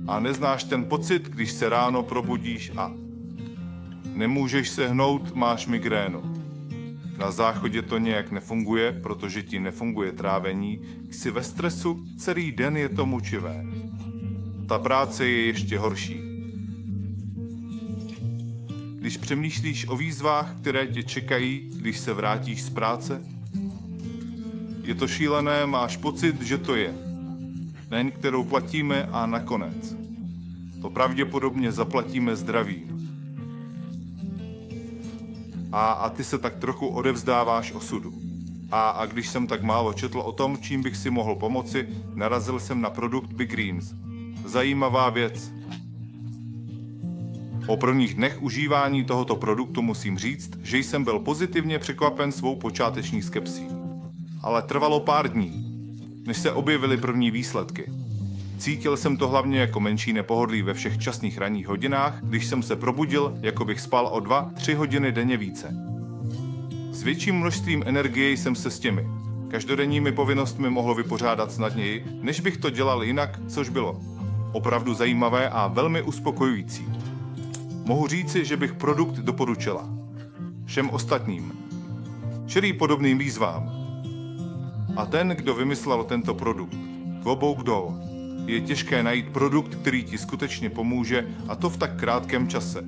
A neznáš ten pocit, když se ráno probudíš a nemůžeš se hnout, máš migrénu. Na záchodě to nějak nefunguje, protože ti nefunguje trávení, jsi ve stresu, celý den je to mučivé. Ta práce je ještě horší. Když přemýšlíš o výzvách, které tě čekají, když se vrátíš z práce, je to šílené, máš pocit, že to je. Daň, kterou platíme a nakonec. To pravděpodobně zaplatíme zdravím. A ty se tak trochu odevzdáváš osudu. A když jsem tak málo četl o tom, čím bych si mohl pomoci, narazil jsem na produkt Big Greens. Zajímavá věc. Po prvních dnech užívání tohoto produktu musím říct, že jsem byl pozitivně překvapen svou počáteční skepsí. Ale trvalo pár dní, než se objevily první výsledky. Cítil jsem to hlavně jako menší nepohodlí ve všech časných ranních hodinách, když jsem se probudil, jako bych spal o 2-3 hodiny denně více. S větším množstvím energie jsem se s těmi každodenními povinnostmi mohl vypořádat snadněji, než bych to dělal jinak, což bylo opravdu zajímavé a velmi uspokojující. Mohu říci, že bych produkt doporučila všem ostatním, čelí podobným výzvám. A ten, kdo vymyslel tento produkt, klobouk dolů. Je těžké najít produkt, který ti skutečně pomůže, a to v tak krátkém čase.